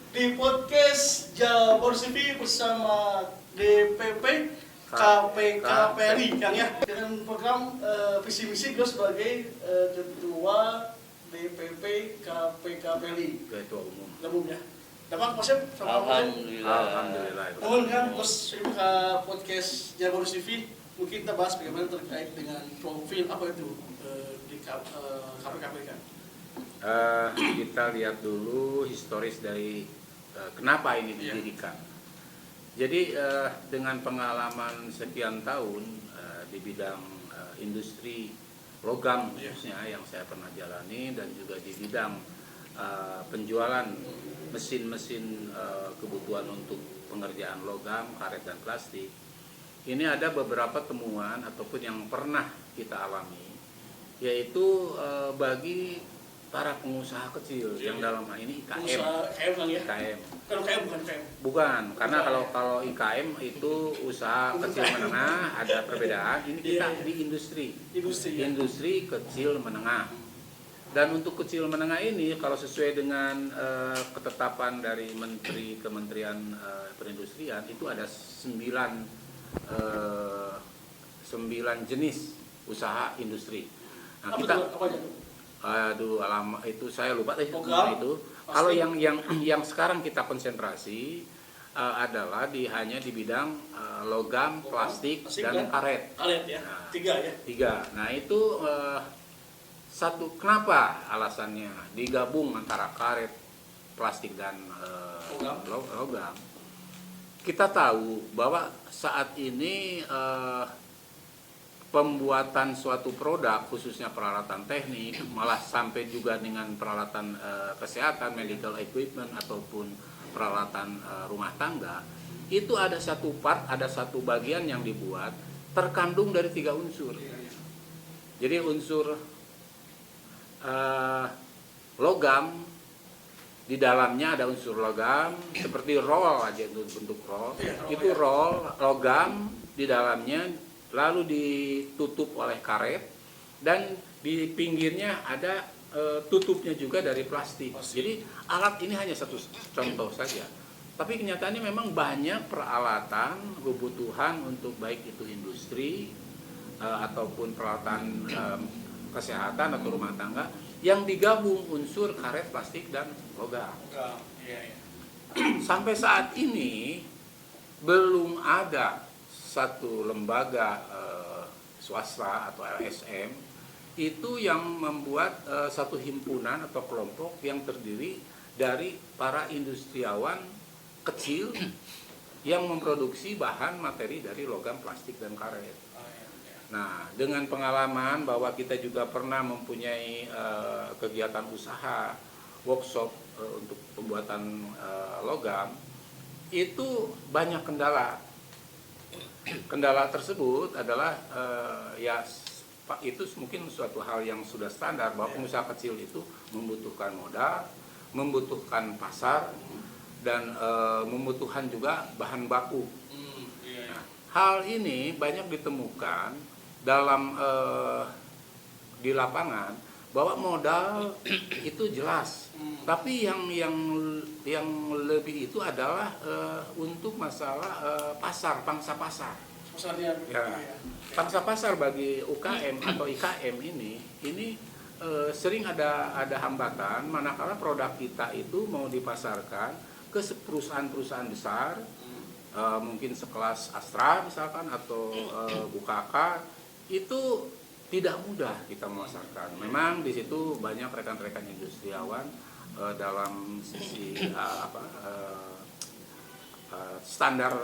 di podcast Jabar TV bersama DPP KPKPRI Kang ya, dengan program visi misi beliau sebagai ketua DPP KPKPRI. Ketua umum. Gabung ya. Dapat Mas sama Alhamdulillah. Mohon kan terus ke podcast Jabar TV mungkin kita bahas bagaimana terkait dengan profil apa itu di KPKPRI kan. Kita lihat dulu historis dari kenapa ini didirikan. Jadi dengan pengalaman sekian tahun di bidang industri logam khususnya yang saya pernah jalani, dan juga di bidang penjualan mesin-mesin kebutuhan untuk pengerjaan logam, karet dan plastik. Ini ada beberapa temuan ataupun yang pernah kita alami, yaitu bagi para pengusaha kecil yang dalam hal ini IKM. IKM kan ya? IKM. Kalau IKM bukan IKM. Bukan, karena kalau IKM itu usaha kecil menengah, ada perbedaan. Ini kita di industri kecil menengah. Dan untuk kecil menengah ini kalau sesuai dengan ketetapan dari Kementerian Perindustrian itu ada 9 jenis usaha industri. Nah, aduh, alamat itu saya lupa deh itu. Kalau yang sekarang kita konsentrasi adalah hanya di bidang logam, plastik dan karet. Karet ya. Nah, tiga. Nah, itu satu, kenapa alasannya digabung antara karet, plastik dan logam? Kita tahu bahwa saat ini pembuatan suatu produk, khususnya peralatan teknik, malah sampai juga dengan peralatan kesehatan, medical equipment ataupun peralatan rumah tangga, itu ada satu bagian yang dibuat terkandung dari 3 unsur. Jadi unsur logam, di dalamnya ada unsur logam seperti roll aja, itu bentuk roll, itu roll logam di dalamnya, lalu ditutup oleh karet, dan di pinggirnya ada tutupnya juga dari plastik. Jadi alat ini hanya satu contoh saja, tapi kenyataannya memang banyak peralatan kebutuhan untuk baik itu industri ataupun peralatan kesehatan atau rumah tangga yang digabung unsur karet, plastik dan logam. Sampai saat ini belum ada satu lembaga swasta atau LSM itu yang membuat satu himpunan atau kelompok yang terdiri dari para industriawan kecil yang memproduksi bahan materi dari logam, plastik dan karet. Nah, dengan pengalaman bahwa kita juga pernah mempunyai kegiatan usaha workshop untuk pembuatan logam, itu banyak kendala. Kendala tersebut adalah itu mungkin suatu hal yang sudah standar, bahwa pengusaha kecil itu membutuhkan modal, membutuhkan pasar, dan membutuhkan juga bahan baku. Nah, hal ini banyak ditemukan dalam di lapangan, bahwa modal itu jelas, tapi yang lebih itu adalah untuk masalah pasar, pangsa pasar. Pangsa pasar bagi UKM atau IKM ini sering ada hambatan manakala produk kita itu mau dipasarkan ke perusahaan-perusahaan besar, mungkin sekelas Astra misalkan atau Bukaka. Itu tidak mudah kita memasarkan. Memang di situ banyak rekan-rekan industriawan dalam sisi standar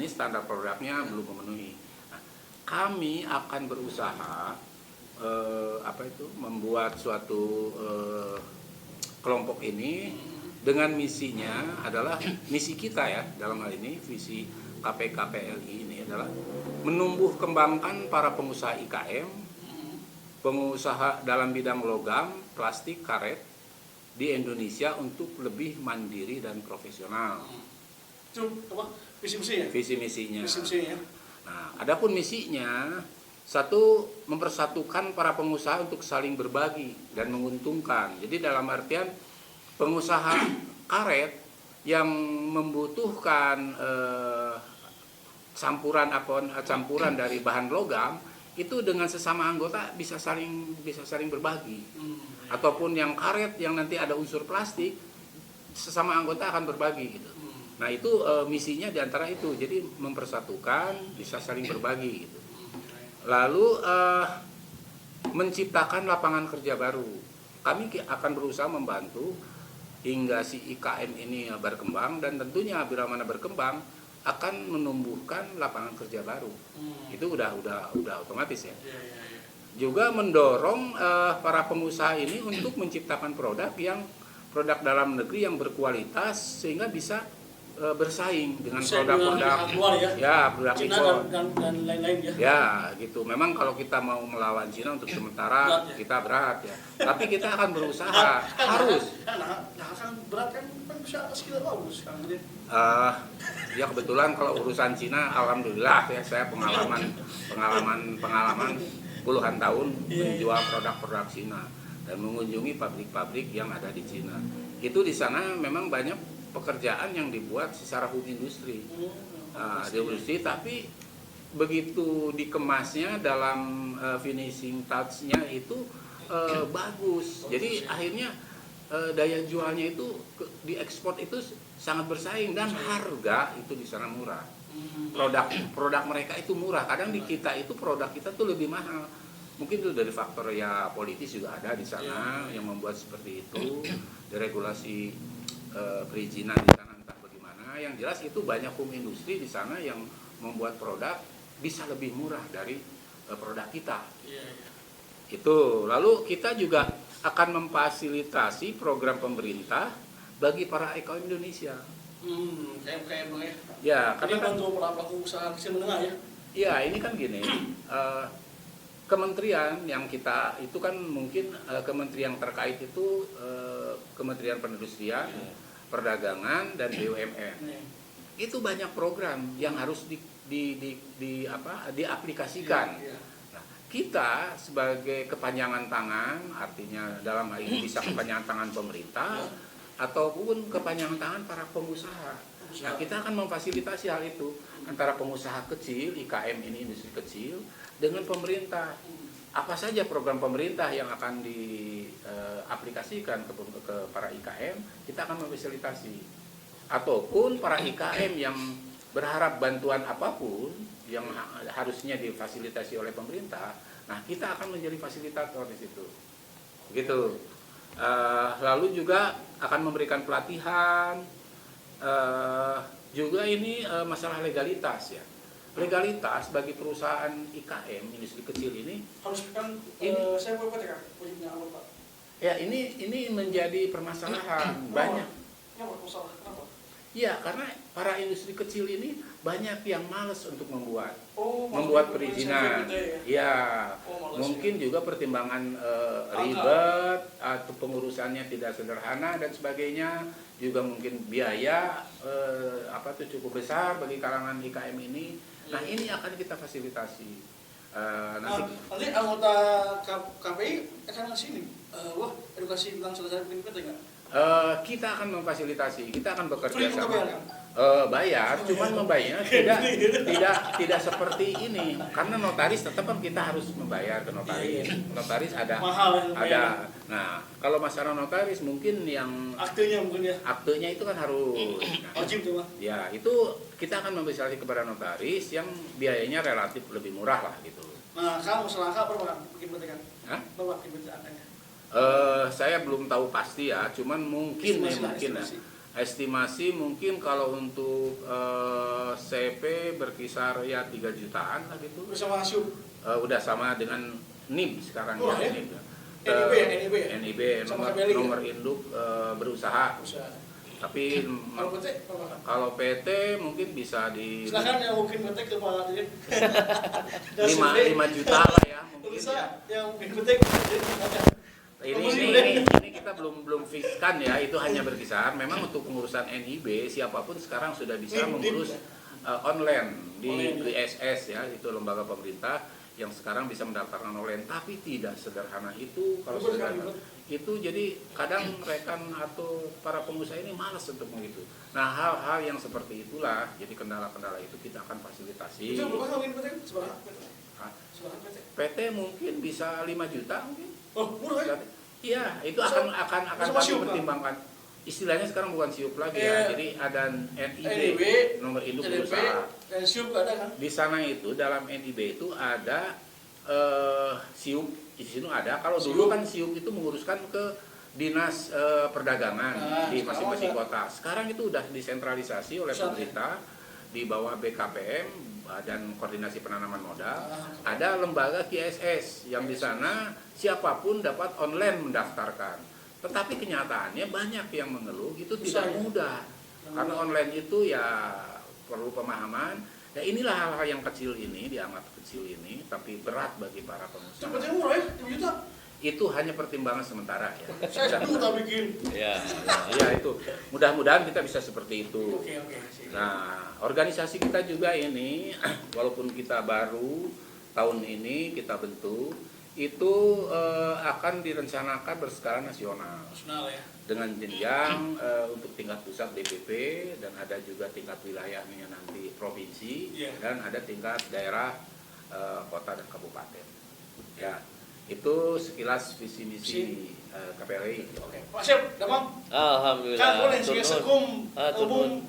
standar produknya belum memenuhi. Nah, kami akan berusaha membuat suatu kelompok ini dengan misinya adalah misi kita ya, dalam hal ini visi KPKPRI ini adalah menumbuh kembangkan para pengusaha IKM, pengusaha dalam bidang logam, plastik, karet di Indonesia untuk lebih mandiri dan profesional. Itu apa? Visi-misinya? Visi-misinya. Visi-misinya. Nah, adapun misinya, satu, mempersatukan para pengusaha untuk saling berbagi dan menguntungkan. Jadi dalam artian pengusaha karet yang membutuhkan campuran dari bahan logam itu dengan sesama anggota bisa saling berbagi. Ataupun yang karet yang nanti ada unsur plastik, sesama anggota akan berbagi gitu. Nah itu misinya diantara itu, jadi mempersatukan, bisa saling berbagi gitu. Lalu menciptakan lapangan kerja baru. Kami akan berusaha membantu hingga si IKM ini berkembang, dan tentunya bila mana berkembang akan menumbuhkan lapangan kerja baru. Itu udah otomatis ya. Juga mendorong para pengusaha ini untuk menciptakan produk dalam negeri yang berkualitas sehingga bisa bersaing dengan produk-produk produk impor dan lain-lain ya. Ya, gitu. Memang kalau kita mau melawan Cina untuk sementara Berat, ya? kita berat ya. Tapi kita akan berusaha, harus. Kan berat kan bisa skill bagus kan. Ya kebetulan kalau urusan Cina, alhamdulillah ya saya pengalaman puluhan tahun menjual produk-produk Cina dan mengunjungi pabrik-pabrik yang ada di Cina. Itu di sana memang banyak pekerjaan yang dibuat secara home industry, di industri, tapi begitu dikemasnya dalam finishing touch-nya itu bagus. Jadi akhirnya daya jualnya itu diekspor itu sangat bersaing dan harga itu di sana murah. Produk mereka itu murah. Kadang di kita itu produk kita tuh lebih mahal. Mungkin itu dari faktor ya politis juga ada di sana yang membuat seperti itu. Deregulasi perizinan di sana entah bagaimana. Yang jelas itu banyak home industri di sana yang membuat produk bisa lebih murah dari produk kita. Itu. Lalu kita juga akan memfasilitasi program pemerintah bagi para IKM Indonesia. Kayak bang ya. Ya, karena kan bantu pelaku usaha kecil menengah ya. Ya, ini kan gini. Kementerian yang kita itu kan mungkin kementerian terkait itu Kementerian Perindustrian, Perdagangan dan BUMN. Itu banyak program yang harus diaplikasikan. Nah, kita sebagai kepanjangan tangan, artinya dalam hal ini bisa kepanjangan tangan pemerintah ataupun kepanjangan tangan para pengusaha. Nah, kita akan memfasilitasi hal itu antara pengusaha kecil, IKM ini industri kecil, dengan pemerintah. Apa saja program pemerintah yang akan diaplikasikan ke para IKM, kita akan memfasilitasi. Ataupun para IKM yang berharap bantuan apapun yang harusnya difasilitasi oleh pemerintah, nah kita akan menjadi fasilitator di situ. Begitu. Lalu juga akan memberikan pelatihan, juga ini masalah legalitas ya. Legalitas bagi perusahaan IKM industri kecil ini harus kan saya boleh baca kan punya apa Pak? Ya ini menjadi permasalahan banyak. Kenapa masalah? Kenapa? Ya karena para industri kecil ini banyak yang malas untuk membuat perizinan. Ya, mungkin juga pertimbangan ribet atau pengurusannya tidak sederhana dan sebagainya. Juga mungkin biaya cukup besar bagi kalangan IKM ini. Nah ini akan kita fasilitasi. Nanti anggota KPI akan ke sini. Edukasi tentang selesai bikin PT nggak? Kita akan memfasilitasi, kita akan bekerja Free sama. Bayar, cuman membayar tidak seperti ini. Karena notaris tetap kan kita harus membayar ke notaris. Notaris ada. Nah, kalau masalah notaris mungkin yang aktenya itu kan harus. Wajib tuh Pak. Ya, itu kita akan memfasilitasi kepada notaris yang biayanya relatif lebih murah lah gitu. Nah, kamu selangkah berapa bikin PT kan? Hah? Berapa bikin PT angkanya? Saya belum tahu pasti ya, cuman mungkin estimasi mungkin kalau untuk CP berkisar ya 3 jutaan lah gitu. Bersama Asyum? Udah sama dengan NIB sekarang ya. NIB nomor induk berusaha. Tapi kalau PT mungkin bisa di silakan yang mungkin PT ke Pak Dirjen. 5 juta lah ya mungkin ya. Yang mungkin PT ini kita belum fixkan ya, itu hanya berkisar. Memang untuk pengurusan NIB siapapun sekarang sudah bisa mengurus online di ISS ya, itu lembaga pemerintah yang sekarang bisa mendaftarkan online, tapi tidak sederhana itu. Kalau sederhana itu jadi kadang rekan atau para pengusaha ini malas untuk begitu. Nah, hal-hal yang seperti itulah jadi kendala-kendala itu kita akan fasilitasi. Itu berapa mungkin PT? Seberapa PT? Hah? Seberapa PT? PT mungkin bisa 5 juta mungkin. Oh, murah ya? Iya, itu akan sama kami siup, pertimbangkan. Istilahnya sekarang bukan siup lagi ya, jadi ada NIB, nomor induk NIB, perusahaan. dan siup nggak ada kan? Di sana itu dalam NIB itu ada siup, di sini ada. Kalau dulu kan siup itu menguruskan ke dinas perdagangan di masing-masing kota. Sekarang itu udah disentralisasi oleh pemerintah di bawah BKPM dan koordinasi penanaman modal. Ada lembaga KSS yang di sana siapapun dapat online mendaftarkan. Tetapi kenyataannya banyak yang mengeluh itu tidak mudah. Karena online itu ya perlu pemahaman. Ya inilah hal-hal yang kecil ini, dianggap kecil ini, tapi berat bagi para pengusaha. Cepatnya murah ya, 5 juta. Itu hanya pertimbangan sementara ya. Saya 10 tak bikin. Ya itu. Mudah-mudahan kita bisa seperti itu. Oke. Nah, organisasi kita juga ini, walaupun kita baru tahun ini kita bentuk, itu akan direncanakan berskala nasional. Nasional ya. Dengan jenjang untuk tingkat pusat DPP dan ada juga tingkat wilayahnya nanti provinsi dan ada tingkat daerah kota dan kabupaten. Ya, itu sekilas visi misi KPLI. Oke. Pak Syep, damang. Alhamdulillah. Kan boleh sih sekum umum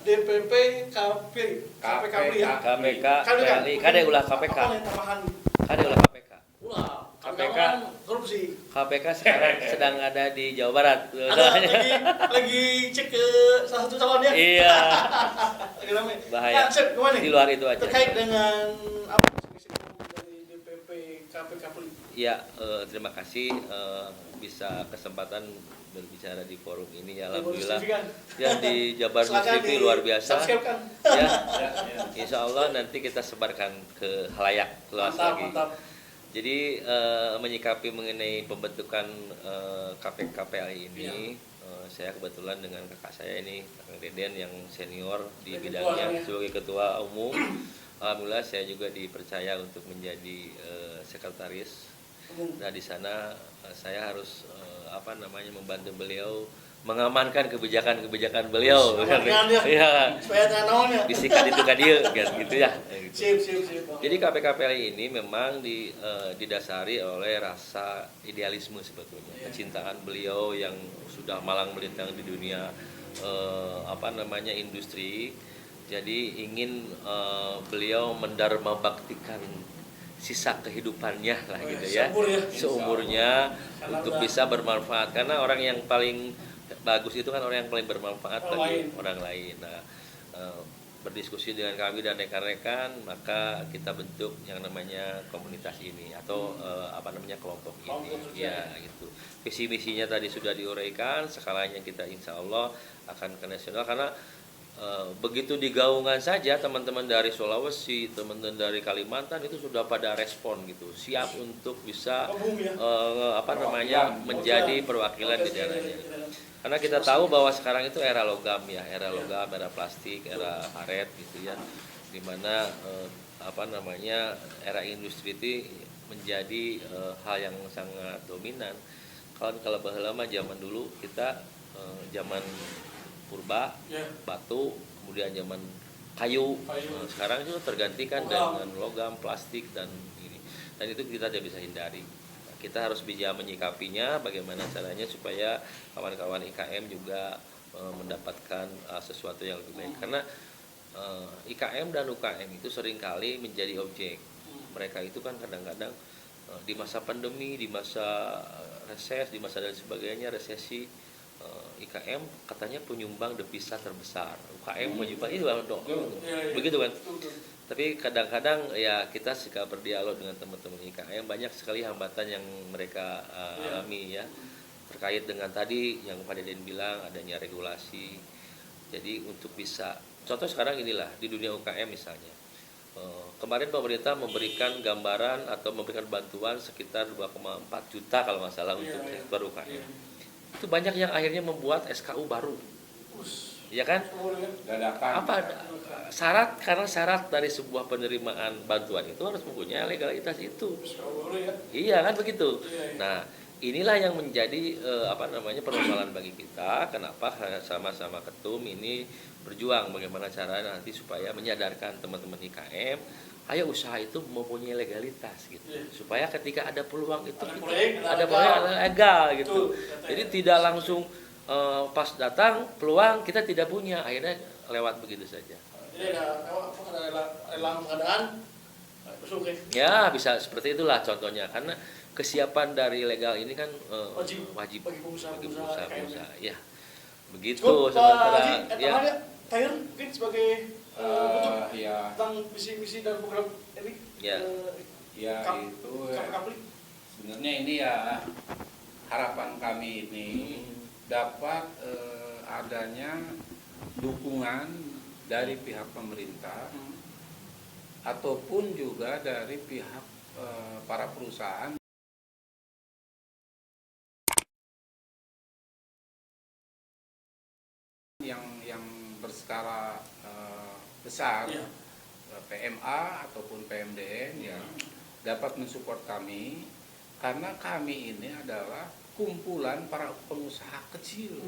DPP KPKPLI ya. KPK PLI, kade ulah KPK. Apa yang tambahan? Kade ulah KPK. Ulah. KPK korupsi. KPK sekarang sedang ada di Jawa Barat. Lagi cek ke salah satu calonnya. Iya. Lagi ramai. Bahaya. Nah, Syep, gimana nih? Di luar itu aja. Terkait dengan apa dari DPP KPKPLI? Iya, terima kasih bisa kesempatan berbicara di forum ini ya, alhamdulillah. Ya di Jabar News TV luar biasa. Ya, insya Allah nanti kita sebarkan ke halayak luas lagi. Mantap. Jadi menyikapi mengenai pembentukan KPKPLI ini, saya kebetulan dengan kakak saya ini, Kang Deden yang senior di bidangnya sebagai ketua umum. Alhamdulillah saya juga dipercaya untuk menjadi sekretaris. Nah di sana saya harus membantu beliau mengamankan kebijakan-kebijakan beliau. Ya. Supaya ternaonnya. Bisikan itu kan dia gitu ya. Sip. Jadi KPKPLI ini memang didasari oleh rasa idealisme sebetulnya, kecintaan beliau yang sudah malang melintang di dunia industri. Jadi ingin beliau mendharma baktikan sisa kehidupannya lah gitu ya, seumurnya untuk bisa bermanfaat, karena orang yang paling bagus itu kan orang yang paling bermanfaat bagi orang lain. Nah, berdiskusi dengan kami dan rekan-rekan, maka kita bentuk yang namanya komunitas ini atau kelompok ini. Ya, gitu. Visi misinya tadi sudah diuraikan, skalanya kita insya Allah akan ke nasional, karena begitu digaungan saja teman-teman dari Sulawesi, teman-teman dari Kalimantan itu sudah pada respon gitu, siap untuk bisa menjadi perwakilan di daerahnya. Karena kita tahu bahwa sekarang itu era logam ya, era plastik, era karet gitu ya, dimana era industri itu menjadi hal yang sangat dominan. Kalau baheula zaman dulu kita zaman purba, batu, kemudian zaman kayu. Sekarang itu tergantikan dengan logam, plastik dan ini. Dan itu kita tidak bisa hindari. Kita harus bisa menyikapinya, bagaimana caranya supaya kawan-kawan IKM juga mendapatkan sesuatu yang lebih baik. Karena IKM dan UKM itu seringkali menjadi objek. Mereka itu kan kadang-kadang di masa pandemi, di masa reses, di masa dan sebagainya, resesi, IKM katanya penyumbang devisa terbesar, UKM menyumbang itu begitu kan. Tapi kadang-kadang ya kita suka berdialog dengan teman-teman IKM, banyak sekali hambatan yang mereka alami ya, terkait dengan tadi yang Pak Deden bilang adanya regulasi. Jadi untuk bisa, contoh sekarang inilah di dunia UKM misalnya, kemarin pemerintah memberikan gambaran atau memberikan bantuan sekitar 2,4 juta kalau nggak salah untuk sektor UKM. Itu banyak yang akhirnya membuat SKU baru, ya kan? Karena syarat dari sebuah penerimaan bantuan itu harus mempunyai legalitas itu. Iya kan begitu. Nah, inilah yang menjadi persoalan bagi kita. Kenapa sama-sama ketum ini berjuang bagaimana cara nanti supaya menyadarkan teman-teman IKM, ayo usaha itu mempunyai legalitas gitu. Supaya ketika ada peluang itu ada proyek legal gitu. Jadi tidak langsung pas datang peluang kita tidak punya, akhirnya lewat begitu saja. Jadi ada lelang pengadaan, oke. Ya bisa seperti itulah contohnya, karena kesiapan dari legal ini kan wajib bagi pengusaha. Ya begitu. Cukup, sementara ya. Tahir mungkin sebagai bentuk ya. tentang misi dan program ini. Ya. Itu sebenarnya ini ya harapan kami ini dapat adanya dukungan dari pihak pemerintah ataupun juga dari pihak para perusahaan yang berskala besar, PMA ataupun PMDN yang dapat mensupport kami, karena kami ini adalah kumpulan para pengusaha kecil.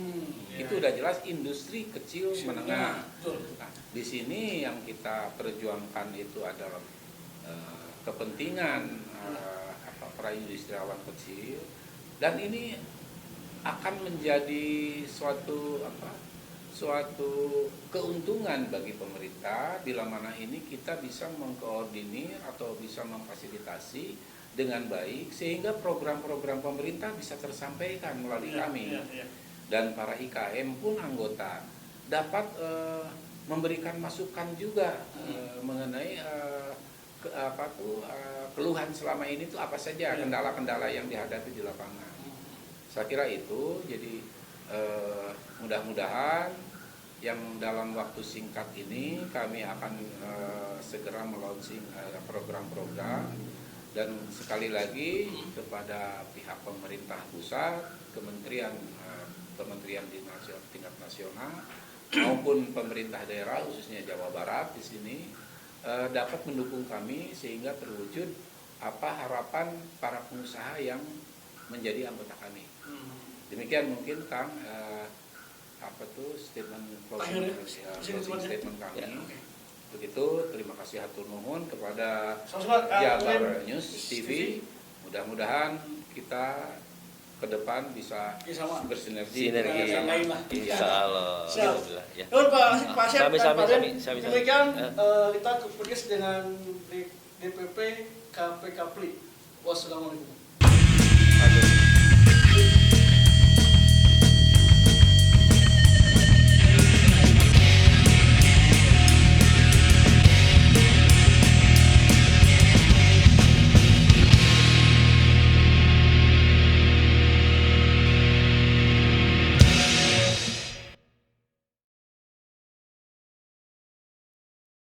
Itu udah jelas industri kecil menengah. Nah, di sini yang kita perjuangkan itu adalah kepentingan para industriawan kecil, dan ini akan menjadi suatu keuntungan bagi pemerintah bila mana ini kita bisa mengkoordinir atau bisa memfasilitasi dengan baik sehingga program-program pemerintah bisa tersampaikan melalui kami. Dan para IKM pun anggota dapat memberikan masukan juga mengenai keluhan selama ini itu apa saja, kendala-kendala yang dihadapi di lapangan. Saya kira itu, jadi mudah-mudahan yang dalam waktu singkat ini kami akan segera melaunching program-program. Dan sekali lagi kepada pihak pemerintah pusat, kementerian di tingkat nasional maupun pemerintah daerah khususnya Jawa Barat di sini dapat mendukung kami sehingga terwujud harapan para pengusaha yang menjadi anggota kami. Demikian mungkin Kang statement closing statement kami. Begitu, terima kasih hatur nuhun kepada Jabar News TV. Mudah-mudahan kita ke depan bisa bersinergi. Insyaallah. Ya. Pak Syed, Sami. demikian kita podcast dengan DPP KPK Pli. Wassalamualaikum.